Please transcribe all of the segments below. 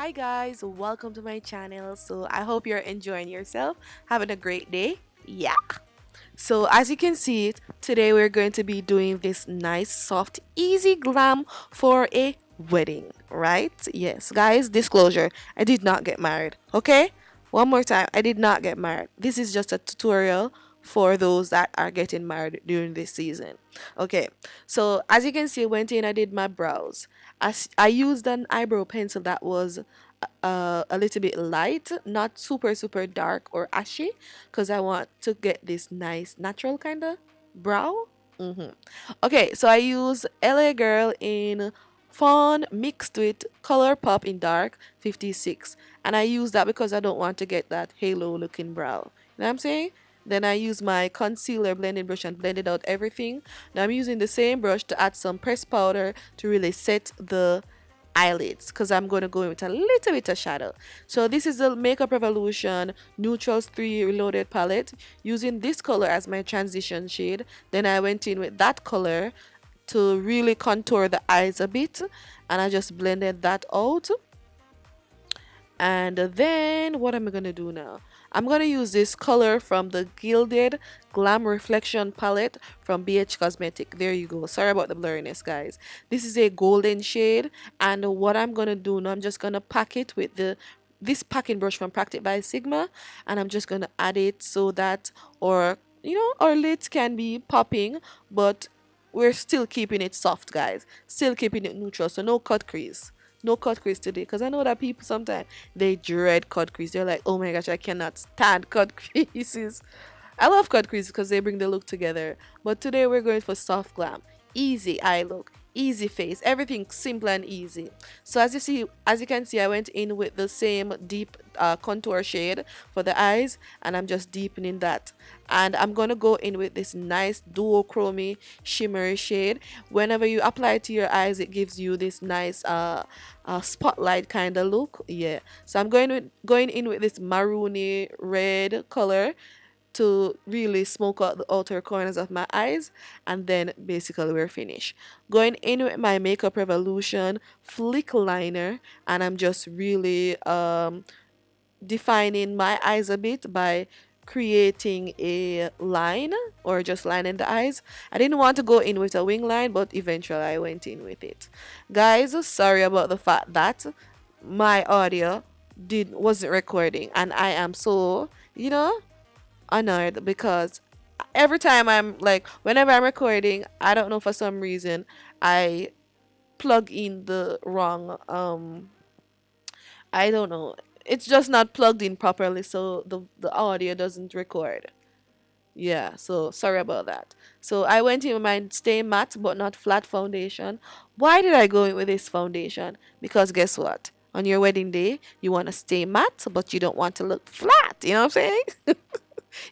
Hi guys, welcome to my channel. So I hope you're enjoying yourself, having a great day. Yeah. So as you can see, today we're going to be doing this nice, soft, easy glam for a wedding, right? Yes, guys, disclosure, I did not get married. Okay? One more time, I did not get married. This is just a tutorial for those that are getting married during this season. Okay, so as you can see, I went in, I did my brows. I used an eyebrow pencil that was a little bit light, not super dark or ashy, because I want to get this nice natural kind of brow. Okay, so I use LA Girl in fawn mixed with Color Pop in dark 56, and I use that because I don't want to get that halo looking brow. You know what I'm saying? Then I use my concealer blending brush and blended out everything. Now I'm using the same brush to add some pressed powder to really set the eyelids because I'm going to go in with a little bit of shadow. So this is the Makeup Revolution Neutrals 3 Reloaded palette, using this color as my transition shade. Then I went in with that color to really contour the eyes a bit, and I just blended that out. And then what am I gonna do now? I'm gonna use this color from the Gilded Glam Reflection palette from BH Cosmetic. There you go. Sorry about the blurriness, guys. This is a golden shade, and what I'm gonna do now, I'm just gonna pack it with this packing brush from Practic by Sigma, and I'm just gonna add it so that our lids can be popping, but we're still keeping it soft, guys. Still keeping it neutral, so no cut crease. No cut crease today, because I know that people sometimes they dread cut crease. They're like, oh my gosh, I cannot stand cut creases. I love cut creases because they bring the look together. But today we're going for soft glam, easy eye look, easy face, everything simple and easy. So as you can see, I went in with the same deep contour shade for the eyes, and I'm just deepening that. And I'm gonna go in with this nice duochrome shimmery shade. Whenever you apply it to your eyes, it gives you this nice spotlight kind of look. Yeah. So I'm going in with this maroony red color to really smoke out the outer corners of my eyes, and then basically we're finished. Going in with my Makeup Revolution flick liner, and I'm just really defining my eyes a bit by creating a line or just lining the eyes. I didn't want to go in with a wing line, but eventually I went in with it. Guys, sorry about the fact that my audio wasn't recording, and I am so, honored because every time whenever I'm recording, I don't know, for some reason I plug in the wrong I don't know, it's just not plugged in properly, so the audio doesn't record. Yeah, so sorry about that. So I went in with my Stay Matte but not flat foundation. Why did I go in with this foundation? Because guess what, on your wedding day you want to stay matte but you don't want to look flat, you know what I'm saying?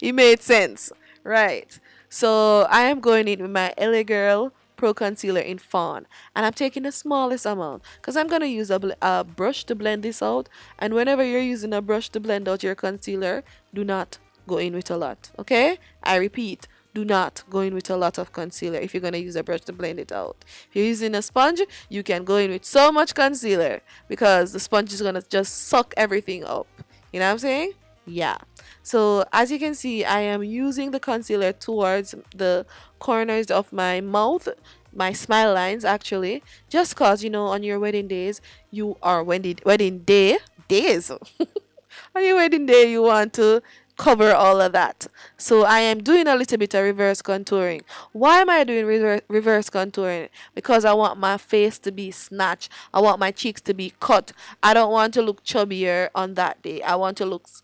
It made sense, right? So I am going in with my LA Girl Pro Concealer in Fawn, and I'm taking the smallest amount because I'm gonna use a brush to blend this out. And whenever you're using a brush to blend out your concealer, do not go in with a lot. Okay? I repeat. Do not go in with a lot of concealer if you're going to use a brush to blend it out. If you're using a sponge, you can go in with so much concealer because the sponge is going to just suck everything up. You know what I'm saying? Yeah. So as you can see, I am using the concealer towards the corners of my mouth, my smile lines actually, just cause on your wedding days, you are wedding days on your wedding day you want to cover all of that. So I am doing a little bit of reverse contouring. Why am I doing reverse contouring? Because I want my face to be snatched. I want my cheeks to be cut. I don't want to look chubbier on that day. I want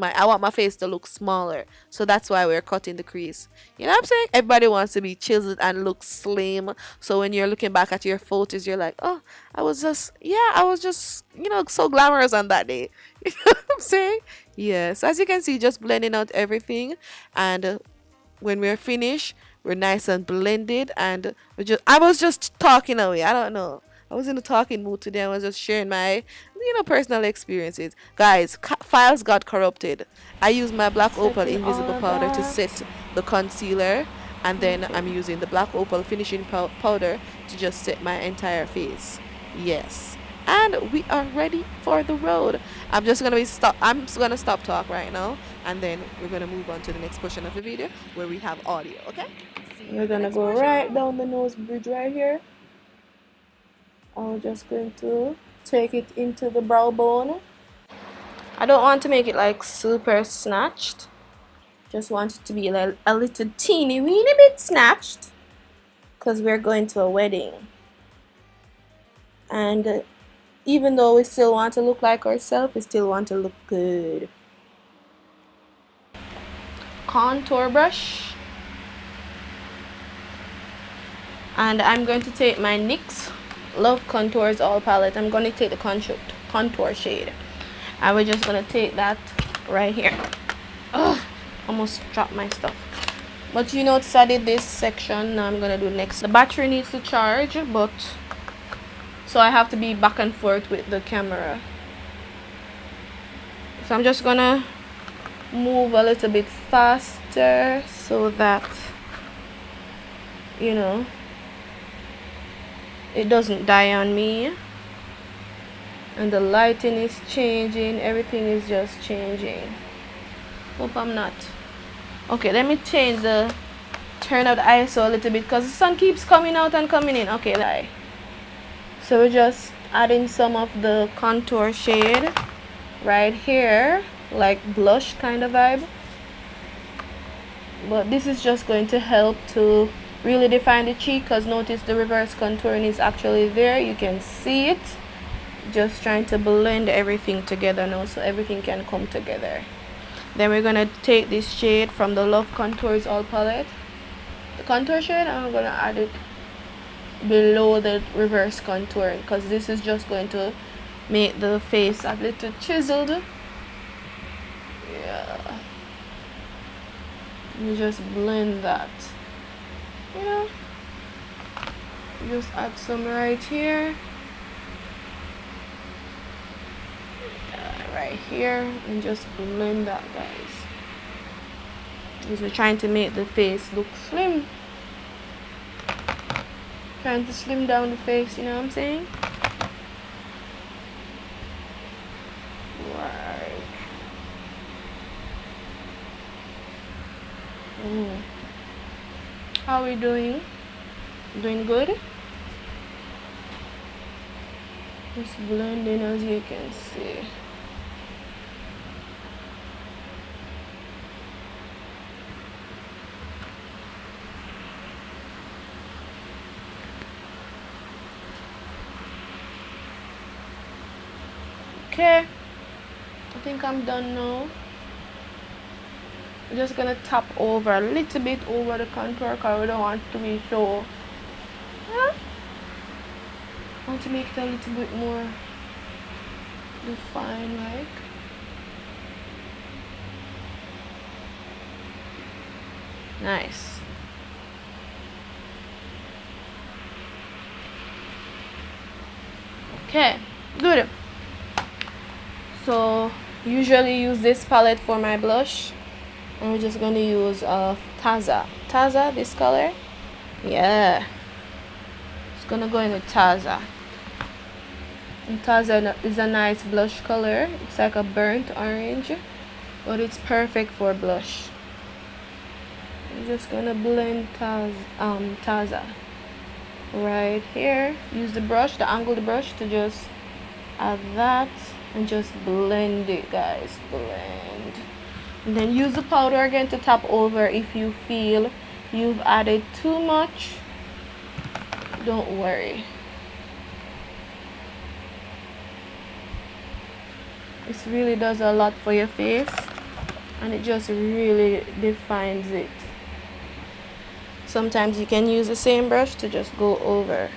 my face to look smaller. So that's why we're cutting the crease. You know what I'm saying? Everybody wants to be chiseled and look slim. So when you're looking back at your photos, you're like, oh, I was just, so glamorous on that day. You know what I'm saying? Yes, as you can see, just blending out everything, and when we're finished, we're nice and blended, and I was just talking away. I don't know. I was in a talking mood today. I was just sharing my, personal experiences. Guys, files got corrupted. I used my black opal Setting all invisible of powder to that. set the concealer, and then I'm Okay. using the black opal finishing powder to just set my entire face. Yes. and we are ready for the road. I'm just gonna stop talk right now, and then we're gonna move on to the next portion of the video where we have audio. Okay? We're gonna go right down the nose bridge right here. I'm just going to take it into the brow bone. I don't want to make it like super snatched. Just want it to be like a little teeny weeny bit snatched, because we're going to a wedding. And even though we still want to look like ourselves, we still want to look good. Contour brush. And I'm going to take my NYX Love Contours All palette. I'm going to take the contour shade. And we're just going to take that right here. Ugh, almost dropped my stuff. But you notice I did this section. Now I'm going to do next. The battery needs to charge, but so I have to be back and forth with the camera. So I'm just going to move a little bit faster so that, you know, it doesn't die on me. And the lighting is changing, everything is just changing. Hope I'm not. Okay, let me change the turn up the ISO a little bit because the sun keeps coming out and coming in. Okay, so we're just adding some of the contour shade right here, like blush kind of vibe. But this is just going to help to really define the cheek, because notice the reverse contouring is actually there. You can see it. Just trying to blend everything together now so everything can come together. Then we're gonna take this shade from the Love Contours All palette, the contour shade, and I'm gonna add it below the reverse contouring, because this is just going to make the face a little chiseled. Yeah, you just blend that, you know, just add some right here, right here, and just blend that, guys, because we're trying to make the face look slim, trying to slim down the face, you know what I'm saying? Right. How are we doing? Doing good? Just blending, as you can see. Okay, I think I'm done now. I'm just gonna tap over a little bit over the contour because we don't want it to be so. I want to make it a little bit more defined, like. Nice. Okay, good. So usually use this palette for my blush, and we're just gonna use Taza, this color. Yeah, it's gonna go in with Taza. And Taza is a nice blush color. It's like a burnt orange, but it's perfect for blush. I'm just gonna blend Taza right here. Use the brush, the angled brush, to just add that and just blend it, guys. Blend. And then use the powder again to tap over if you feel you've added too much. Don't worry. This really does a lot for your face, and it just really defines it. Sometimes you can use the same brush to just go over.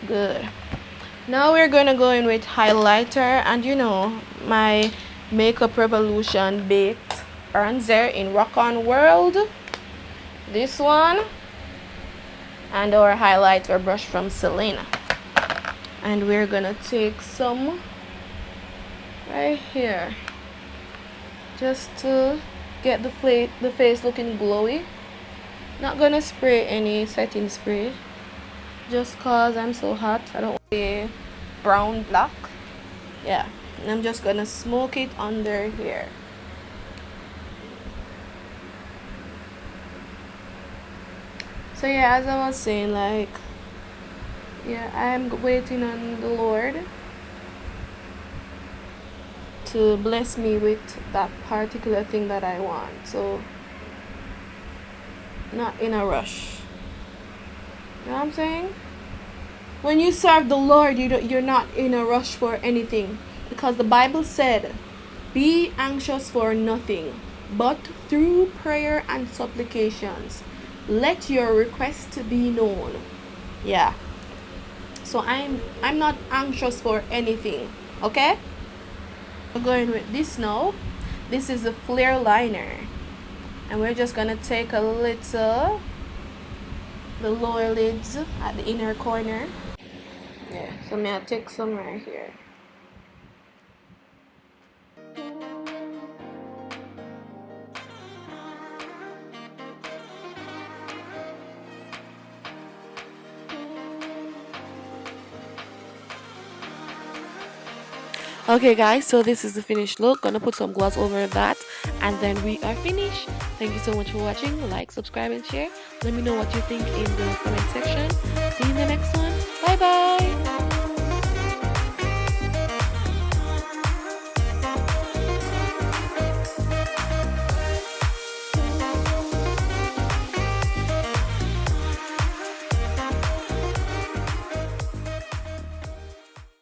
Good. Now we're gonna go in with highlighter, and you know my Makeup Revolution baked bronzer in Rock On World. This one, and our highlighter brush from Sylyne. And we're gonna take some right here, just to get the face looking glowy. Not gonna spray any setting spray, just cause I'm so hot. I don't want to be brown black. Yeah, and I'm just gonna smoke it under here. So yeah, as I was saying, like, yeah, I'm waiting on the Lord to bless me with that particular thing that I want. So not in a rush. You know what I'm saying? When you serve the Lord, you're not in a rush for anything, because the Bible said, "Be anxious for nothing, but through prayer and supplications, let your request be known." Yeah. So I'm not anxious for anything. Okay? We're going with this now. This is a flare liner, and we're just gonna take a little the lower lids at the inner corner. Yeah, so I'm gonna take some right here. Okay guys, so this is the finished look. Gonna put some gloss over that, and then we are finished. Thank you so much for watching. Like, subscribe, and share. Let me know what you think in the comment section. See you in the next one. Bye bye.